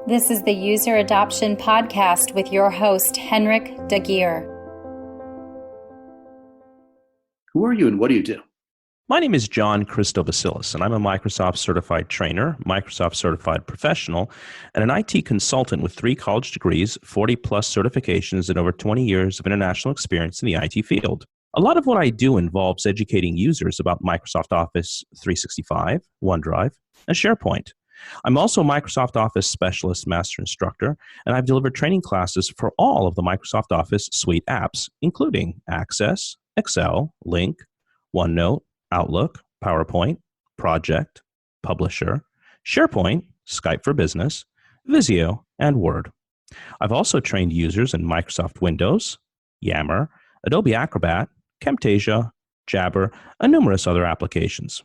This is the User Adoption Podcast with your host, Henrik de Gyor. Who are you and what do you do? My name is John Christovassilis, and I'm a Microsoft Certified Trainer, Microsoft Certified Professional, and an IT consultant with 3 college degrees, 40-plus certifications, and over 20 years of international experience in the IT field. A lot of what I do involves educating users about Microsoft Office 365, OneDrive, and SharePoint. I'm also a Microsoft Office Specialist Master Instructor, and I've delivered training classes for all of the Microsoft Office suite apps, including Access, Excel, Lync, OneNote, Outlook, PowerPoint, Project, Publisher, SharePoint, Skype for Business, Visio, and Word. I've also trained users in Microsoft Windows, Yammer, Adobe Acrobat, Camtasia, Jabber, and numerous other applications.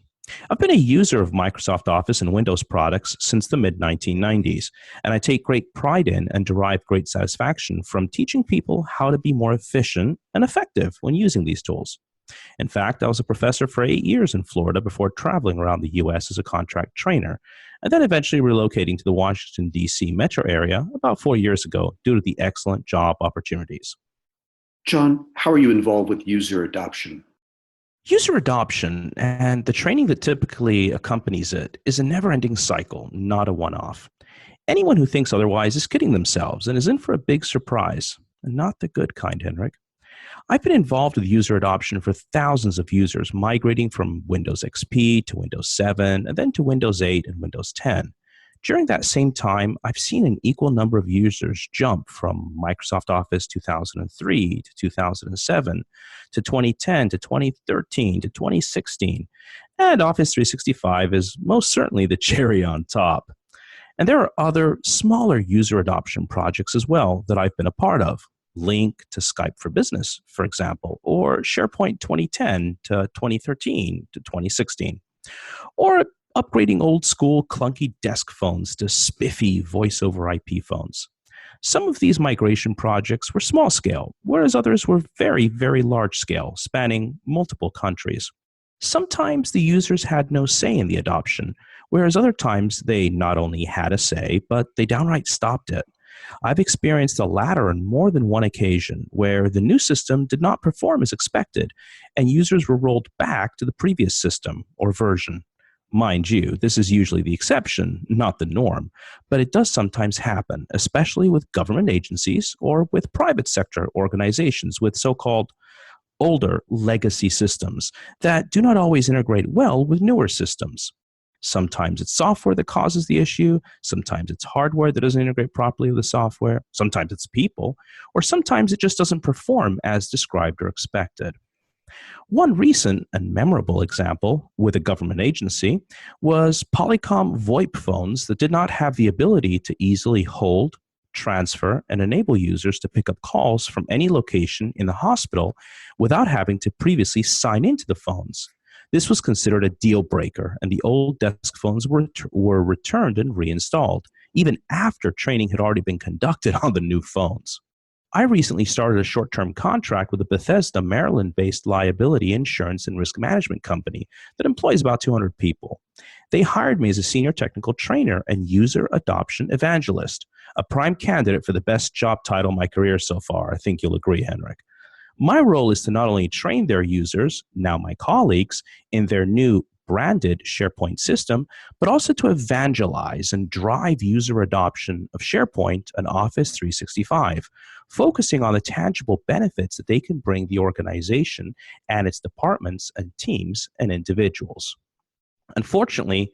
I've been a user of Microsoft Office and Windows products since the mid-1990s, and I take great pride in and derive great satisfaction from teaching people how to be more efficient and effective when using these tools. In fact, I was a professor for 8 years in Florida before traveling around the U.S. as a contract trainer, and then eventually relocating to the Washington, D.C. metro area about 4 years ago due to the excellent job opportunities. John, how are you involved with user adoption? User adoption and the training that typically accompanies it is a never-ending cycle, not a one-off. Anyone who thinks otherwise is kidding themselves and is in for a big surprise, and not the good kind, Henrik. I've been involved with user adoption for thousands of users migrating from Windows XP to Windows 7 and then to Windows 8 and Windows 10. During that same time, I've seen an equal number of users jump from Microsoft Office 2003 to 2007 to 2010 to 2013 to 2016, and Office 365 is most certainly the cherry on top. And there are other smaller user adoption projects as well that I've been a part of. Lync to Skype for Business, for example, or SharePoint 2010 to 2013 to 2016, or upgrading old school clunky desk phones to spiffy voice over IP phones. Some of these migration projects were small scale, whereas others were very, very large scale, spanning multiple countries. Sometimes the users had no say in the adoption, whereas other times they not only had a say, but they downright stopped it. I've experienced the latter on more than one occasion, where the new system did not perform as expected, and users were rolled back to the previous system or version. Mind you, this is usually the exception, not the norm, but it does sometimes happen, especially with government agencies or with private sector organizations with so-called older legacy systems that do not always integrate well with newer systems. Sometimes it's software that causes the issue, sometimes it's hardware that doesn't integrate properly with the software, sometimes it's people, or sometimes it just doesn't perform as described or expected. One recent and memorable example with a government agency was Polycom VoIP phones that did not have the ability to easily hold, transfer, and enable users to pick up calls from any location in the hospital without having to previously sign into the phones. This was considered a deal breaker, and the old desk phones were returned and reinstalled, even after training had already been conducted on the new phones. I recently started a short-term contract with a Bethesda, Maryland-based liability insurance and risk management company that employs about 200 people. They hired me as a senior technical trainer and user adoption evangelist, a prime candidate for the best job title of my career so far. I think you'll agree, Henrik. My role is to not only train their users, now my colleagues, in their new branded SharePoint system, but also to evangelize and drive user adoption of SharePoint and Office 365, focusing on the tangible benefits that they can bring the organization and its departments and teams and individuals. Unfortunately,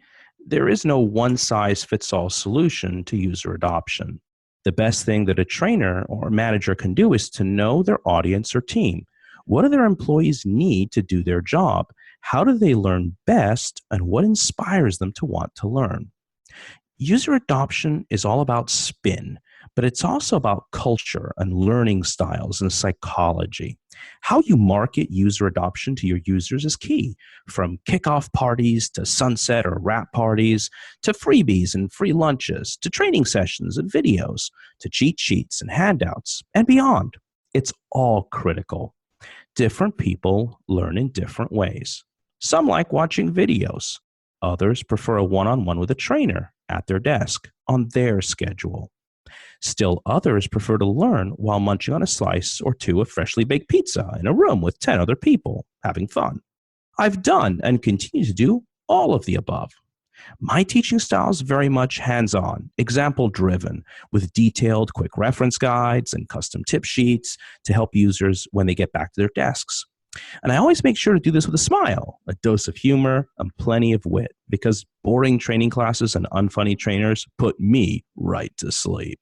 there is no one-size-fits-all solution to user adoption. The best thing that a trainer or manager can do is to know their audience or team. What do their employees need to do their job? How do they learn best, and what inspires them to want to learn? User adoption is all about spin, but it's also about culture and learning styles and psychology. How you market user adoption to your users is key, from kickoff parties to sunset or wrap parties, to freebies and free lunches, to training sessions and videos, to cheat sheets and handouts, and beyond. It's all critical. Different people learn in different ways. Some like watching videos. Others prefer a one-on-one with a trainer. at their desk on their schedule. Still others prefer to learn while munching on a slice or two of freshly baked pizza in a room with 10 other people, having fun. I've done and continue to do all of the above. My teaching style is very much hands-on, example-driven, with detailed quick reference guides and custom tip sheets to help users when they get back to their desks. And I always make sure to do this with a smile, a dose of humor, and plenty of wit, because boring training classes and unfunny trainers put me right to sleep.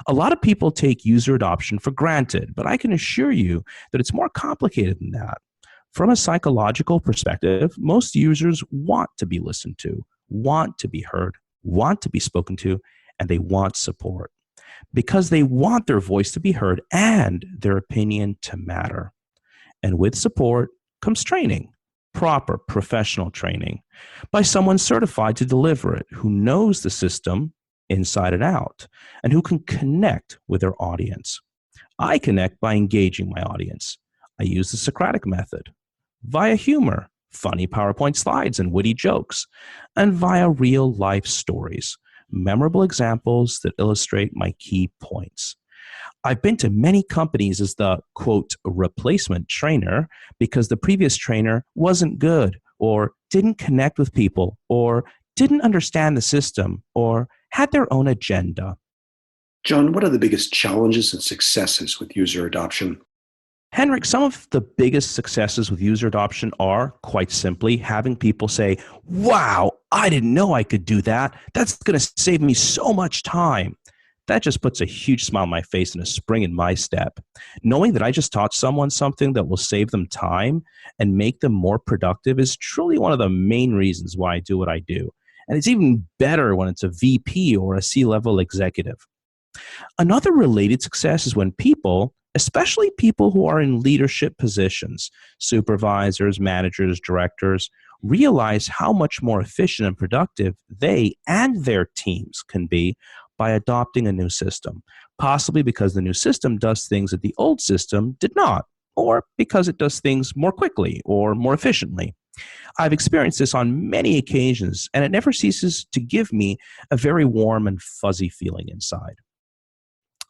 A lot of people take user adoption for granted, but I can assure you that it's more complicated than that. From a psychological perspective, most users want to be listened to, want to be heard, want to be spoken to, and they want support because they want their voice to be heard and their opinion to matter. And with support comes training, proper professional training, by someone certified to deliver it, who knows the system inside and out, and who can connect with their audience. I connect by engaging my audience. I use the Socratic method, via humor, funny PowerPoint slides and witty jokes, and via real-life stories, memorable examples that illustrate my key points. I've been to many companies as the, quote, replacement trainer because the previous trainer wasn't good or didn't connect with people or didn't understand the system or had their own agenda. John, what are the biggest challenges and successes with user adoption? Henrik, some of the biggest successes with user adoption are, quite simply, having people say, wow, I didn't know I could do that. That's going to save me so much time. That just puts a huge smile on my face and a spring in my step. Knowing that I just taught someone something that will save them time and make them more productive is truly one of the main reasons why I do what I do. And it's even better when it's a VP or a C-level executive. Another related success is when people, especially people who are in leadership positions, supervisors, managers, directors, realize how much more efficient and productive they and their teams can be by adopting a new system, possibly because the new system does things that the old system did not, or because it does things more quickly or more efficiently. I've experienced this on many occasions, and it never ceases to give me a very warm and fuzzy feeling inside.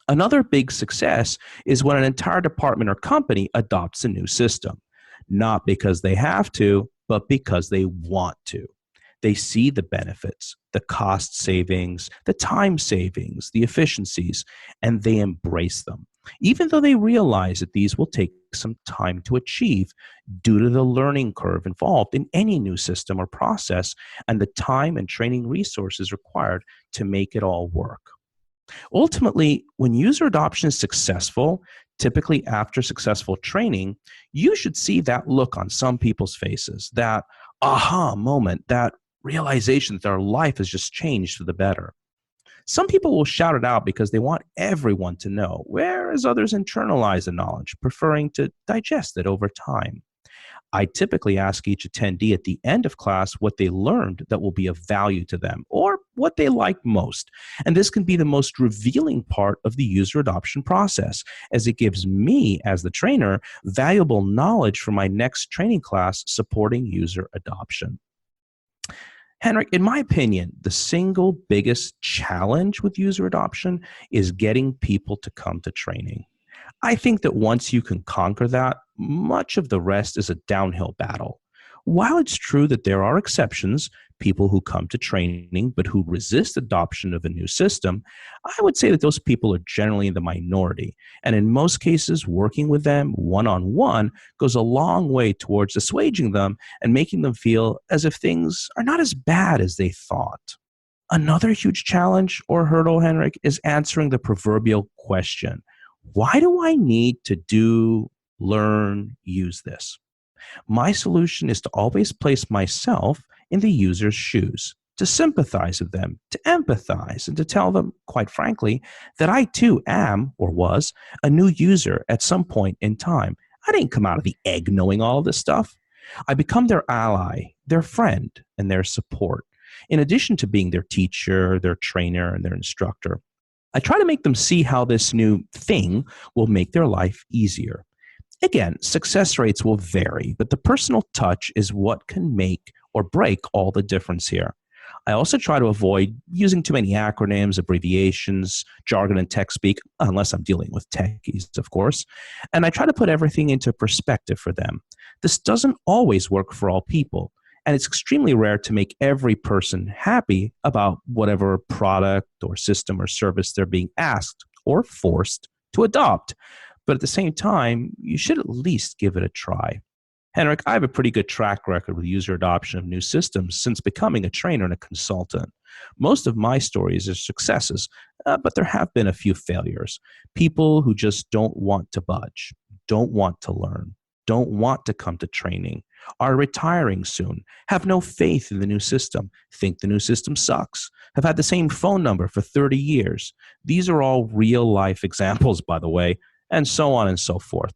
Another big success is when an entire department or company adopts a new system, not because they have to, but because they want to. They see the benefits, the cost savings, the time savings, the efficiencies, and they embrace them, even though they realize that these will take some time to achieve due to the learning curve involved in any new system or process and the time and training resources required to make it all work. Ultimately, when user adoption is successful, typically after successful training, you should see that look on some people's faces, that aha moment, that realization that their life has just changed for the better. Some people will shout it out because they want everyone to know, whereas others internalize the knowledge, preferring to digest it over time. I typically ask each attendee at the end of class what they learned that will be of value to them, or what they like most. And this can be the most revealing part of the user adoption process, as it gives me, as the trainer, valuable knowledge for my next training class supporting user adoption. Henrik, in my opinion, the single biggest challenge with user adoption is getting people to come to training. I think that once you can conquer that, much of the rest is a downhill battle. While it's true that there are exceptions, people who come to training but who resist adoption of a new system, I would say that those people are generally in the minority. And in most cases, working with them one-on-one goes a long way towards assuaging them and making them feel as if things are not as bad as they thought. Another huge challenge or hurdle, Henrik, is answering the proverbial question, why do I need to do, learn, use this? My solution is to always place myself in the user's shoes, to sympathize with them, to empathize, and to tell them, quite frankly, that I too am, or was, a new user at some point in time. I didn't come out of the egg knowing all of this stuff. I become their ally, their friend, and their support, in addition to being their teacher, their trainer, and their instructor. I try to make them see how this new thing will make their life easier. Again, success rates will vary, but the personal touch is what can make or break all the difference here. I also try to avoid using too many acronyms, abbreviations, jargon, and tech speak, unless I'm dealing with techies, of course. And I try to put everything into perspective for them. This doesn't always work for all people, and it's extremely rare to make every person happy about whatever product or system or service they're being asked or forced to adopt. But at the same time, you should at least give it a try. Henrik, I have a pretty good track record with user adoption of new systems since becoming a trainer and a consultant. Most of my stories are successes, but there have been a few failures. People who just don't want to budge, don't want to learn, don't want to come to training, are retiring soon, have no faith in the new system, think the new system sucks, have had the same phone number for 30 years. These are all real-life examples, by the way, and so on and so forth.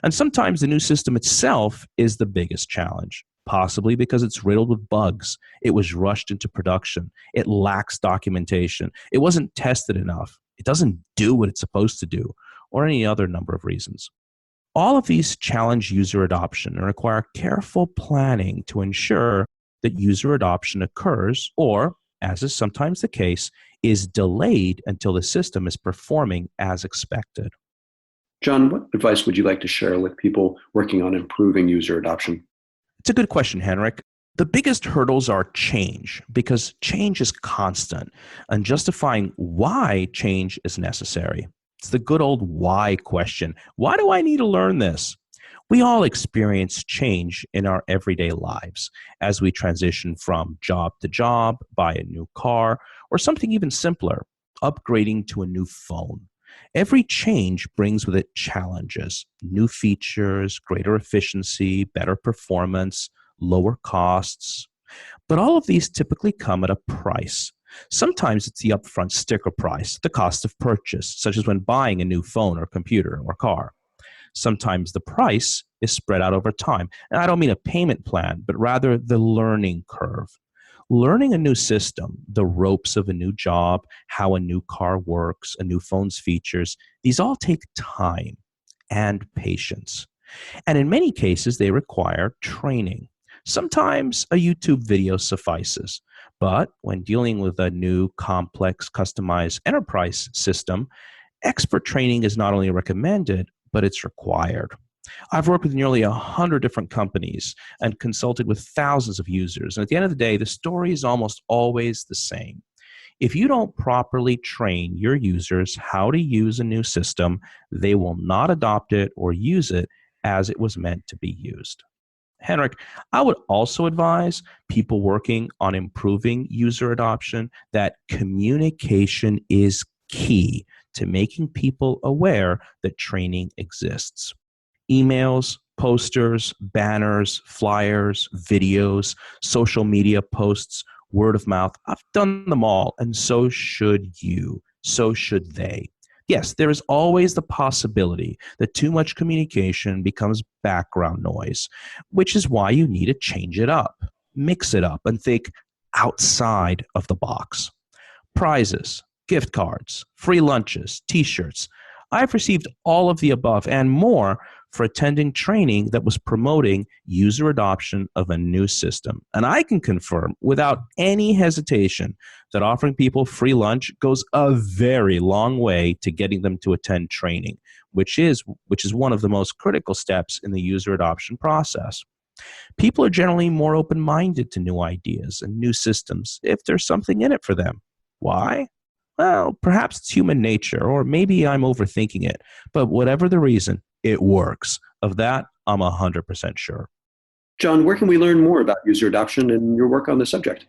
And sometimes the new system itself is the biggest challenge, possibly because it's riddled with bugs. It was rushed into production. It lacks documentation. It wasn't tested enough. It doesn't do what it's supposed to do, or any other number of reasons. All of these challenge user adoption and require careful planning to ensure that user adoption occurs, or, as is sometimes the case, is delayed until the system is performing as expected. John, what advice would you like to share with people working on improving user adoption? It's a good question, Henrik. The biggest hurdles are change, because change is constant, and justifying why change is necessary. It's the good old why question. Why do I need to learn this? We all experience change in our everyday lives as we transition from job to job, buy a new car, or something even simpler, upgrading to a new phone. Every change brings with it challenges, new features, greater efficiency, better performance, lower costs. But all of these typically come at a price. Sometimes it's the upfront sticker price, the cost of purchase, such as when buying a new phone or computer or car. Sometimes the price is spread out over time. And I don't mean a payment plan, but rather the learning curve. Learning a new system, the ropes of a new job, how a new car works, a new phone's features, these all take time and patience. And in many cases, they require training. Sometimes a YouTube video suffices. But when dealing with a new, complex, customized enterprise system, expert training is not only recommended, but it's required. I've worked with nearly 100 different companies and consulted with thousands of users. And at the end of the day, the story is almost always the same. If you don't properly train your users how to use a new system, they will not adopt it or use it as it was meant to be used. Henrik, I would also advise people working on improving user adoption that communication is key to making people aware that training exists. Emails, posters, banners, flyers, videos, social media posts, word of mouth. I've done them all, and so should you. So should they. Yes, there is always the possibility that too much communication becomes background noise, which is why you need to change it up, mix it up, and think outside of the box. Prizes, gift cards, free lunches, t-shirts. I've received all of the above and more for attending training that was promoting user adoption of a new system. And I can confirm without any hesitation that offering people free lunch goes a very long way to getting them to attend training, which is one of the most critical steps in the user adoption process. People are generally more open-minded to new ideas and new systems if there's something in it for them. Why? Well, perhaps it's human nature, or maybe I'm overthinking it. But whatever the reason, it works. Of that, I'm 100% sure. John, where can we learn more about user adoption and your work on the subject?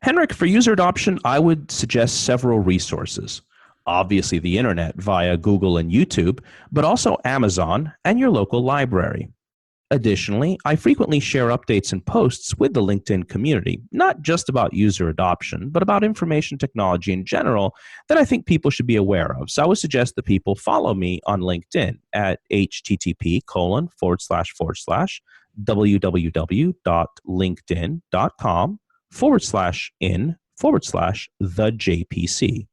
Henrik, for user adoption, I would suggest several resources. Obviously, the internet via Google and YouTube, but also Amazon and your local library. Additionally, I frequently share updates and posts with the LinkedIn community, not just about user adoption, but about information technology in general that I think people should be aware of. So I would suggest that people follow me on LinkedIn at http://www.linkedin.com/in/the-JPC.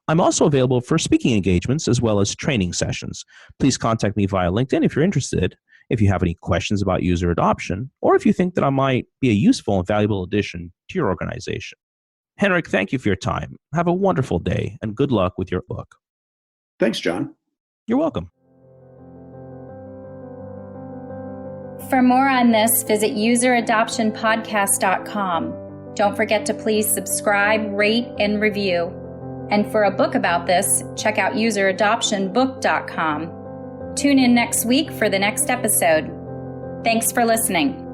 I'm also available for speaking engagements as well as training sessions. Please contact me via LinkedIn if you're interested. If you have any questions about user adoption, or if you think that I might be a useful and valuable addition to your organization. Henrik, thank you for your time. Have a wonderful day, and good luck with your book. Thanks, John. You're welcome. For more on this, visit useradoptionpodcast.com. Don't forget to please subscribe, rate, and review. And for a book about this, check out useradoptionbook.com. Tune in next week for the next episode. Thanks for listening.